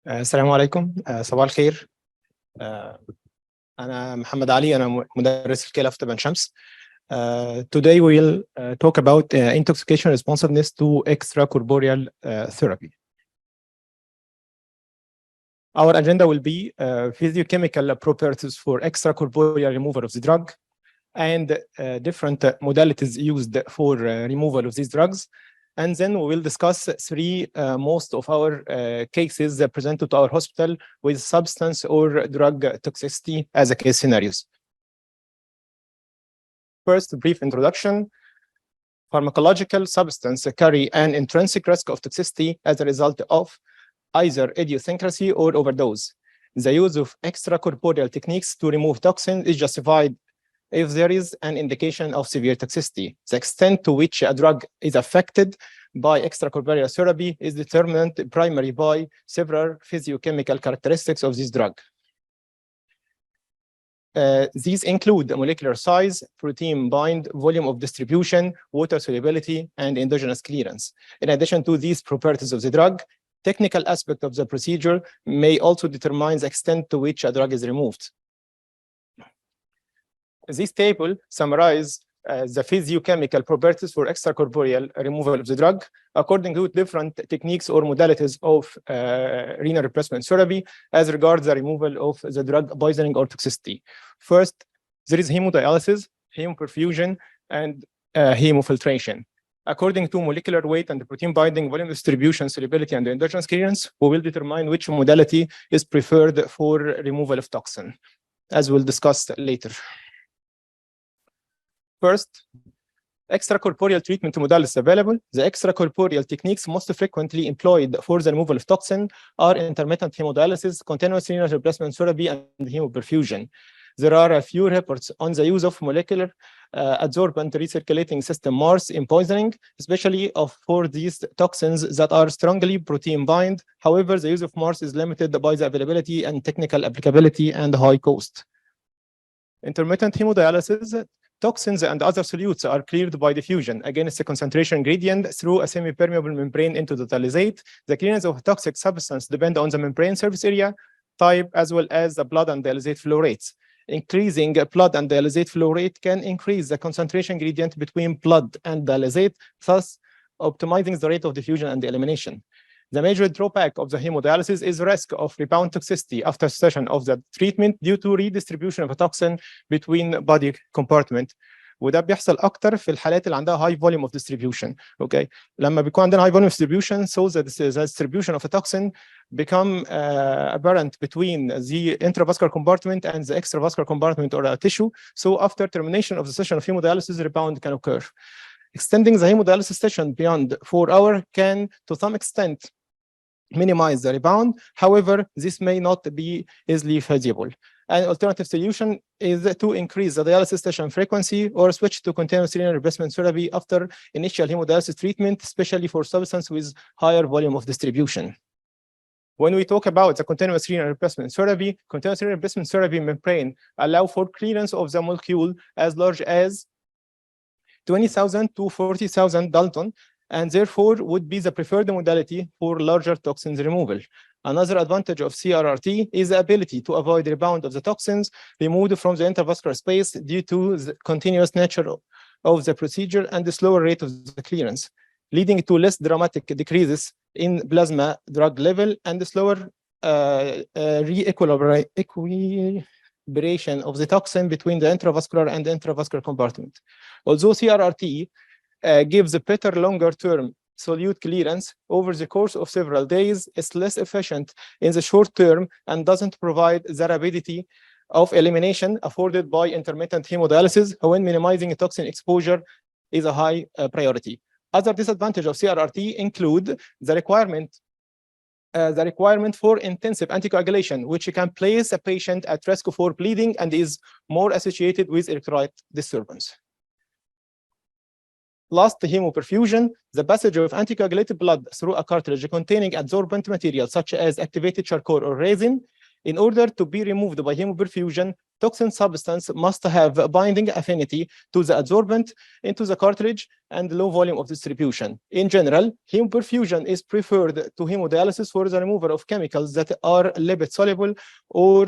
السلام عليكم. صباح الخير. أنا محمد علي. أنا مدرس الكلى في طب عين شمس. Today we will talk about intoxication responsiveness to extracorporeal therapy. Our agenda will be physiochemical properties for extracorporeal removal of the drug and different modalities used for removal of these drugs. And then we will discuss three most of our cases presented to our hospital with substance or drug toxicity as a case scenarios. First, brief introduction. Pharmacological substances carry an intrinsic risk of toxicity as a result of either idiosyncrasy or overdose. The use of extracorporeal techniques to remove toxins is justified if there is an indication of severe toxicity. The extent to which a drug is affected by extracorporeal therapy is determined primarily by several physiochemical characteristics of this drug. These include molecular size, protein bind, volume of distribution, water solubility, and endogenous clearance. In addition to these properties of the drug, technical aspect of the procedure may also determine the extent to which a drug is removed. This table summarizes the physiochemical properties for extracorporeal removal of the drug according to different techniques or modalities of renal replacement therapy as regards the removal of the drug poisoning or toxicity. First, there is hemodialysis, hemoperfusion, and hemofiltration. According to molecular weight and protein binding, volume distribution, solubility, and endogenous clearance, we will determine which modality is preferred for removal of toxin, as we'll discuss later. First, extracorporeal treatment modalities available. The extracorporeal techniques most frequently employed for the removal of toxin are intermittent hemodialysis, continuous renal replacement therapy, and hemoperfusion. There are a few reports on the use of molecular adsorbent recirculating system MARS in poisoning, especially for these toxins that are strongly protein bind. However, the use of MARS is limited by the availability and technical applicability and high cost. Intermittent hemodialysis. Toxins and other solutes are cleared by diffusion against a concentration gradient through a semi-permeable membrane into the dialysate. The clearance of toxic substance depends on the membrane surface area, type, as well as the blood and dialysate flow rates. Increasing blood and dialysate flow rate can increase the concentration gradient between blood and dialysate, thus optimizing the rate of diffusion and elimination. The major drawback of the hemodialysis is risk of rebound toxicity after session of the treatment due to redistribution of a toxin between body compartment. وده بيحصل اكتر في الحالات اللي عندها high volume of distribution. Okay, لما بيكون عندنا high volume of distribution, so the distribution of a toxin become apparent between the intravascular compartment and the extravascular compartment or a tissue. So after termination of the session of hemodialysis, rebound can occur. Extending the hemodialysis session beyond 4 hours can, to some extent, minimize the rebound. However, this may not be easily feasible. An alternative solution is to increase the dialysis session frequency or switch to continuous renal replacement therapy after initial hemodialysis treatment, especially for substances with higher volume of distribution. When we talk about the continuous renal replacement therapy membrane allow for clearance of the molecule as large as 20,000 to 40,000 Dalton, and therefore would be the preferred modality for larger toxins removal. Another advantage of CRRT is the ability to avoid rebound of the toxins removed from the intravascular space due to the continuous nature of the procedure and the slower rate of the clearance, leading to less dramatic decreases in plasma drug level and the slower re-equilibration of the toxin between the intravascular and intravascular compartment. Although CRRT gives a better longer-term solute clearance over the course of several days, it's less efficient in the short term and doesn't provide the rapidity of elimination afforded by intermittent hemodialysis, when minimizing toxin exposure is a high priority. Other disadvantages of CRRT include the requirement for intensive anticoagulation, which can place a patient at risk for bleeding and is more associated with electrolyte disturbance. Last, hemoperfusion. The passage of anticoagulated blood through a cartridge containing adsorbent material such as activated charcoal or resin In order to be removed by hemoperfusion, toxin substance must have a binding affinity to the adsorbent into the cartridge and low volume of distribution. In general, hemoperfusion is preferred to hemodialysis for the removal of chemicals that are lipid soluble or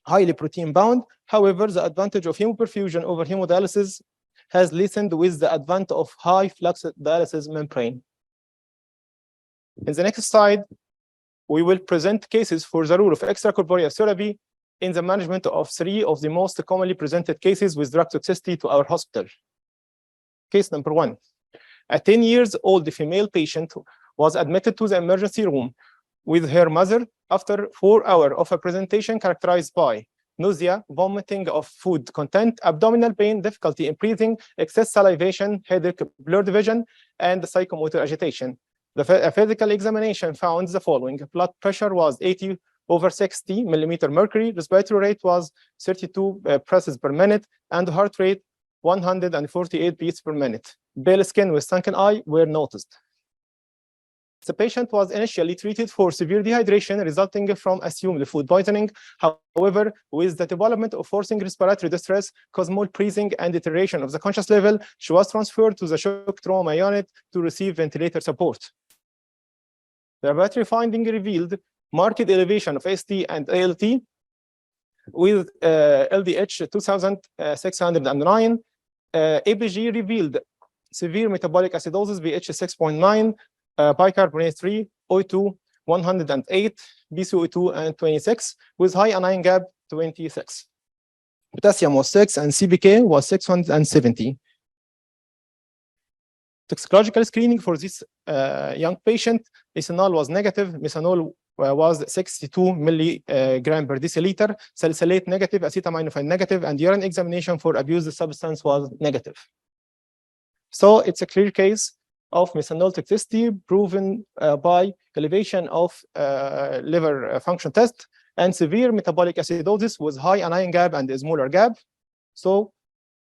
highly protein bound. However, the advantage of hemoperfusion over hemodialysis has lessened with the advent of high flux dialysis membrane. In the next slide, we will present cases for the role of extracorporeal therapy in the management of 3 of the most commonly presented cases with drug toxicity to our hospital. Case number 1. A 10-year-old female patient was admitted to the emergency room with her mother after 4 hours of a presentation characterized by nausea, vomiting of food content, abdominal pain, difficulty in breathing, excess salivation, headache, blurred vision, and psychomotor agitation. A physical examination found the following. Blood pressure was 80/60 millimeter mercury, respiratory rate was 32 presses per minute, and heart rate 148 beats per minute. Pale skin with sunken eye were noticed. The patient was initially treated for severe dehydration resulting from assumed food poisoning. However, with the development of forcing respiratory distress, cosmal breathing, and deterioration of the conscious level, she was transferred to the shock trauma unit to receive ventilator support. The laboratory finding revealed marked elevation of AST and ALT with LDH 2609. ABG revealed severe metabolic acidosis, pH 6.9, bicarbonate 3, O2 108, BCO2 and 26, with high anion gap 26. Potassium was 6 and CPK was 670. Toxicological screening for this young patient, ethanol was negative, methanol was 62 milligram per deciliter, salicylate negative, acetaminophen negative, and urine examination for abused substance was negative. So it's a clear case of methanol toxicity proven by elevation of liver function test and severe metabolic acidosis with high anion gap and osmolar gap. So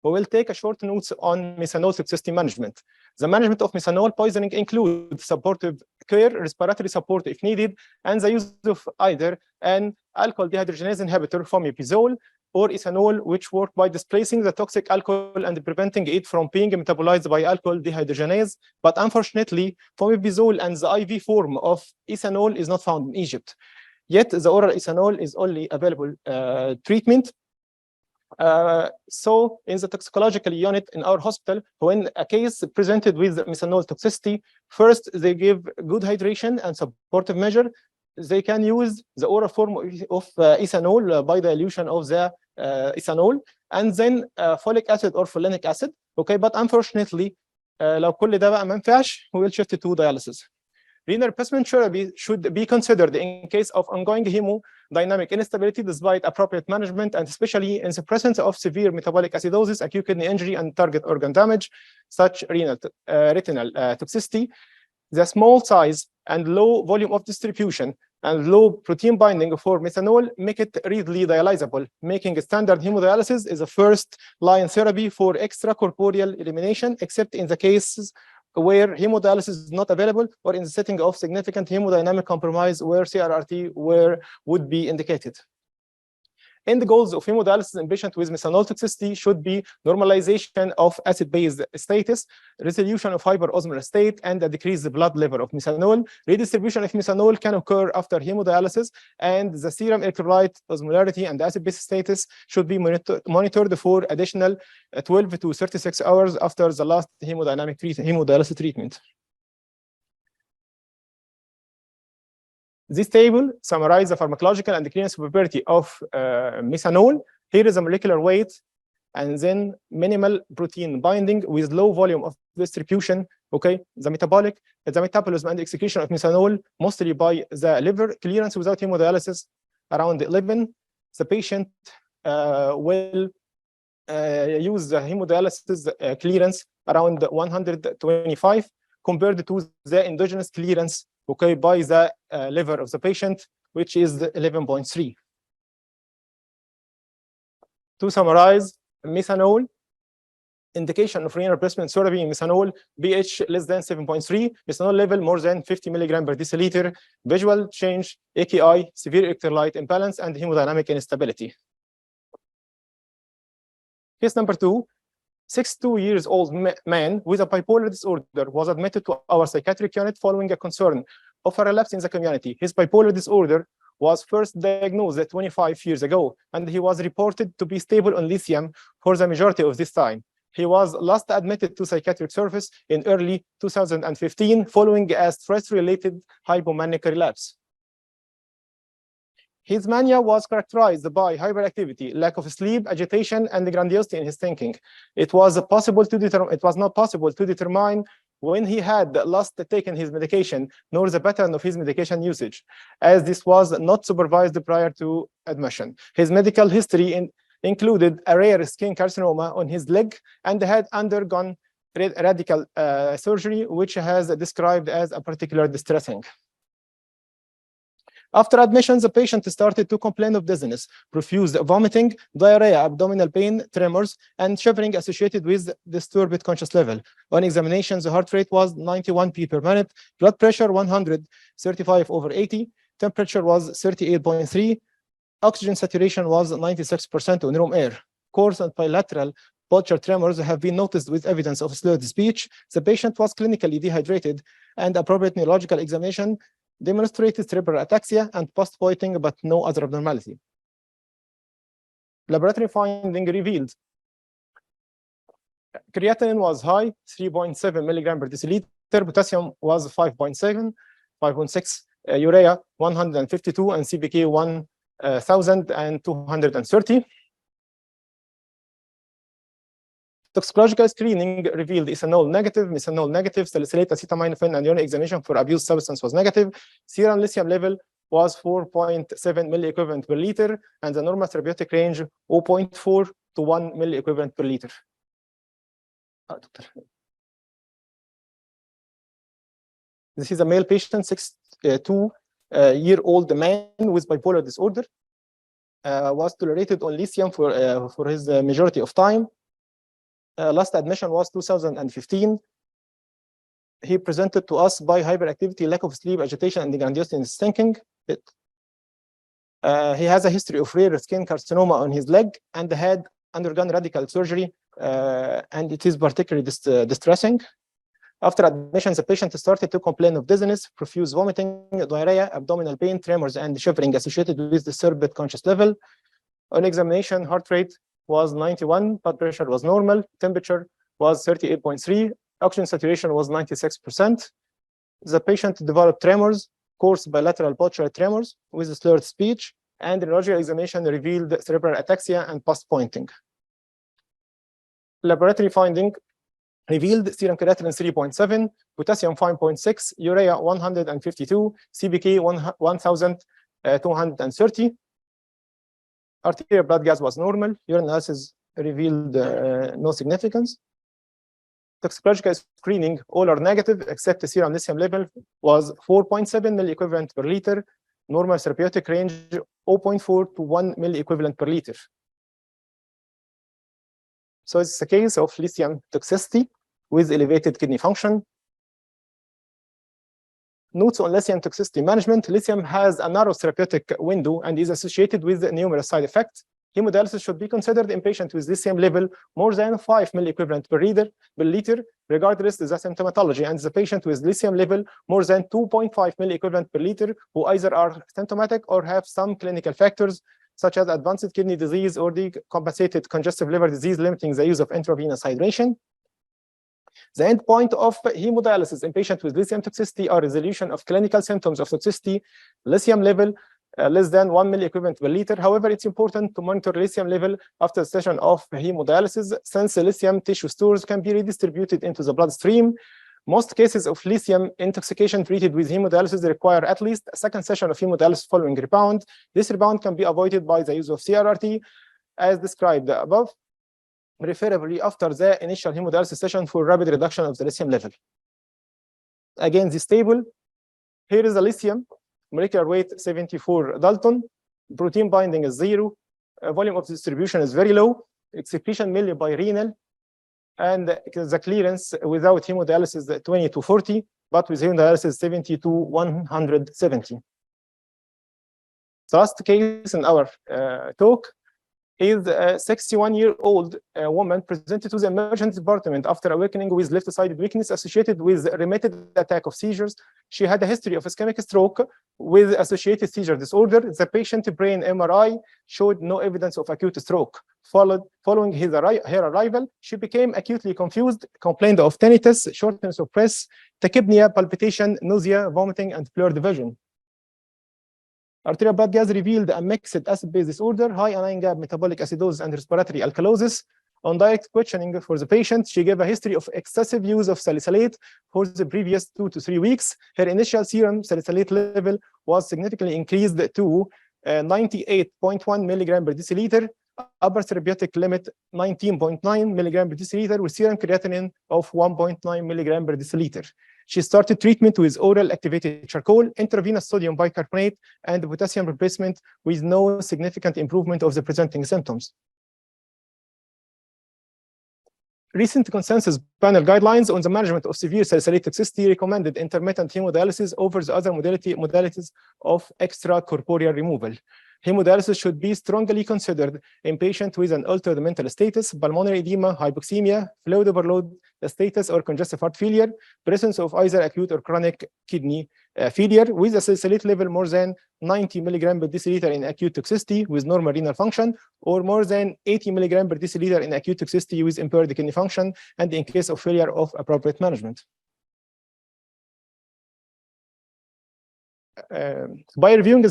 we will take a short notes on methanol toxicity management. The management of methanol poisoning includes supportive care, respiratory support if needed, and the use of either an alcohol dehydrogenase inhibitor, fomepizole, or ethanol, which work by displacing the toxic alcohol and preventing it from being metabolized by alcohol dehydrogenase. But unfortunately, fomepizole and the IV form of ethanol is not found in Egypt. Yet the oral ethanol is only available treatment. So in the toxicological unit in our hospital, when a case presented with methanol toxicity, first they give good hydration and supportive measure. They can use the oral form of ethanol by dilution of the ethanol, and then folic acid or folinic acid. Okay, but unfortunately, لو كل ده بقى ما ينفعش, we will shift to dialysis. Renal replacement therapy should be considered in case of ongoing hemodynamic instability despite appropriate management, and especially in the presence of severe metabolic acidosis, acute kidney injury, and target organ damage, such retinal toxicity. The small size and low volume of distribution and low protein binding for methanol make it readily dialyzable, making standard hemodialysis is a first-line therapy for extracorporeal elimination, except in the cases where hemodialysis is not available or in the setting of significant hemodynamic compromise where CRRT would be indicated. And the goals of hemodialysis in patients with methanol toxicity should be normalization of acid-base status, resolution of hyperosmolar state, and a decreased blood level of methanol. Redistribution of methanol can occur after hemodialysis, and the serum electrolyte osmolarity and acid-base status should be monitored for additional 12 to 36 hours after the last hemodialysis treatment. This table summarizes the pharmacological and clinical property of methanol. Here is a molecular weight, and then minimal protein binding with low volume of distribution. Okay, the metabolism and excretion of methanol mostly by the liver, clearance without hemodialysis around 11. The patient will use the hemodialysis clearance around 125 compared to the endogenous clearance, okay, by the liver of the patient, which is 11.3. To summarize, methanol indication of renal replacement therapy in methanol, pH less than 7.3, methanol level more than 50 milligram per deciliter, visual change, AKI, severe electrolyte imbalance, and hemodynamic instability. Case number 2, 62-year-old man with a bipolar disorder was admitted to our psychiatric unit following a concern of a relapse in the community. His bipolar disorder was first diagnosed 25 years ago, and he was reported to be stable on lithium for the majority of this time. He was last admitted to psychiatric service in early 2015 following a stress-related hypomanic relapse. His mania was characterized by hyperactivity, lack of sleep, agitation, and grandiosity in his thinking. It was not possible to determine when he had last taken his medication, nor the pattern of his medication usage, as this was not supervised prior to admission. His medical history included a rare skin carcinoma on his leg and had undergone radical surgery, which has described as a particularly distressing. After admission, the patient started to complain of dizziness, profuse vomiting, diarrhea, abdominal pain, tremors, and shivering associated with disturbed conscious level. On examination, the heart rate was 91 beats per minute, blood pressure 135/80, temperature was 38.3, oxygen saturation was 96% on room air. Coarse and bilateral pulsar tremors have been noticed with evidence of slurred speech. The patient was clinically dehydrated, and appropriate neurological examination demonstrated cerebral ataxia and post-voiding, but no other abnormality. Laboratory finding revealed creatinine was high, 3.7 milligram per deciliter, potassium was 5.7, 5.6, urea 152, and CPK 1,230. Toxicological screening revealed ethanol negative, methanol negative, salicylate, acetaminophen, and urine examination for abused substance was negative. Serum lithium level was 4.7 milliequivalent per liter, and the normal therapeutic range 0.4 to 1 milliequivalent per liter. This is a male patient, 62-year-old man with bipolar disorder, was tolerated on lithium for his majority of time. Last admission was 2015. He presented to us by hyperactivity, lack of sleep, agitation, and grandiosity in his thinking. He has a history of rare skin carcinoma on his leg and had undergone radical surgery, and it is particularly distressing. After admission, the patient started to complain of dizziness, profuse vomiting, diarrhea, abdominal pain, tremors, and shivering associated with disturbed conscious level. On examination, heart rate was 91, blood pressure was normal, temperature was 38.3, oxygen saturation was 96%. The patient developed tremors, coarse bilateral pulsar tremors with slurred speech, and neurological examination revealed cerebral ataxia and post-pointing. Laboratory finding revealed serum creatinine 3.7, potassium 5.6, urea 152, CPK 1,230. Arterial blood gas was normal. Urine analysis revealed no significance. Toxicological screening, all are negative except the serum lithium level was 4.7 milliequivalent per liter. Normal therapeutic range 0.4 to 1 milliequivalent per liter. So it's a case of lithium toxicity with elevated kidney function. Notes on lithium toxicity management. Lithium has a narrow therapeutic window and is associated with numerous side effects. Hemodialysis should be considered in patients with lithium level more than 5 milliequivalent per liter, regardless of the symptomatology, and the patient with lithium level more than 2.5 milliequivalent per liter who either are symptomatic or have some clinical factors such as advanced kidney disease or decompensated congestive liver disease limiting the use of intravenous hydration. The endpoint of hemodialysis in patients with lithium toxicity are resolution of clinical symptoms of toxicity, lithium level less than 1 milliequivalent per liter. However, it's important to monitor lithium level after the session of hemodialysis, since the lithium tissue stores can be redistributed into the bloodstream. Most cases of lithium intoxication treated with hemodialysis require at least a second session of hemodialysis following rebound. This rebound can be avoided by the use of CRRT, as described above, preferably after the initial hemodialysis session for rapid reduction of the lithium level. Again, this table, here is the lithium, molecular weight 74 Dalton, protein binding is 0, volume of distribution is very low, excretion mainly by renal, and the clearance without hemodialysis 20 to 40, but with hemodialysis 70 to 170. The last case in our talk is a 61-year-old woman presented to the emergency department after awakening with left-sided weakness associated with remitted attack of seizures. She had a history of ischemic stroke with associated seizure disorder. The patient brain MRI showed no evidence of acute stroke. Following her arrival, she became acutely confused, complained of tinnitus, shortness of breath, tachypnea, palpitation, nausea, vomiting, and blurred vision. Arterial blood gas revealed a mixed acid-base disorder, high anion gap, metabolic acidosis, and respiratory alkalosis. On direct questioning for the patient, she gave a history of excessive use of salicylate for the previous 2 to 3 weeks. Her initial serum salicylate level was significantly increased to 98.1 milligram per deciliter, upper therapeutic limit 19.9 milligram per deciliter, with serum creatinine of 1.9 milligram per deciliter. She started treatment with oral activated charcoal, intravenous sodium bicarbonate, and potassium replacement with no significant improvement of the presenting symptoms. Recent consensus panel guidelines on the management of severe salicylate toxicity recommended intermittent hemodialysis over the other modalities of extracorporeal removal. Hemodialysis should be strongly considered in patients with an altered mental status, pulmonary edema, hypoxemia, fluid overload status, or congestive heart failure, presence of either acute or chronic kidney failure, with a salicylate level more than 90 milligram per deciliter in acute toxicity with normal renal function, or more than 80 milligram per deciliter in acute toxicity with impaired kidney function, and in case of failure of appropriate management. By reviewing the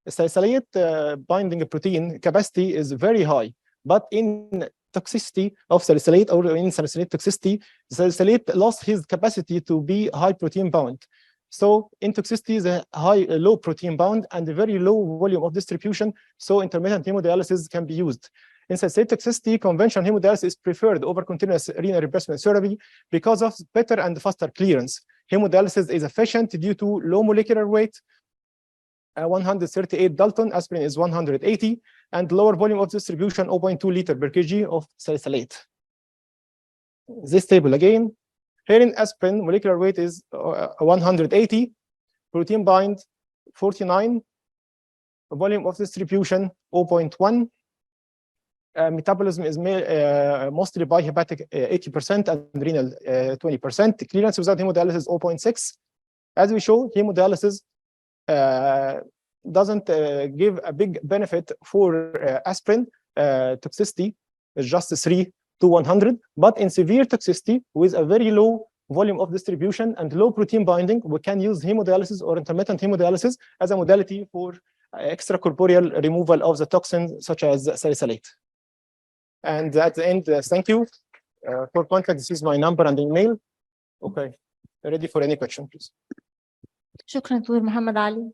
salicylate binding protein capacity is very high, but in toxicity of salicylate, or in salicylate toxicity, salicylate lost his capacity to be high protein bound. So in toxicity is a low protein bound and a very low volume of distribution, so intermittent hemodialysis can be used. In salicylate toxicity, conventional hemodialysis is preferred over continuous renal replacement therapy because of better and faster clearance. Hemodialysis is efficient due to low molecular weight, 138 Dalton, aspirin is 180, and lower volume of distribution, 0.2 liter per kg of salicylate. This table again, here in aspirin, molecular weight is 180, protein bind 49, volume of distribution 0.1, metabolism is mostly by hepatic 80% and renal 20%. Clearance without hemodialysis 0.6. As we show, hemodialysis doesn't give a big benefit for aspirin toxicity. It's just 3 to 100. But in severe toxicity with a very low volume of distribution and low protein binding, we can use hemodialysis or intermittent hemodialysis as a modality for extracorporeal removal of the toxin such as salicylate. And at the end, thank you for contact. This is my number and email. Okay, ready for any question, please. شكرا دكتور محمد علي.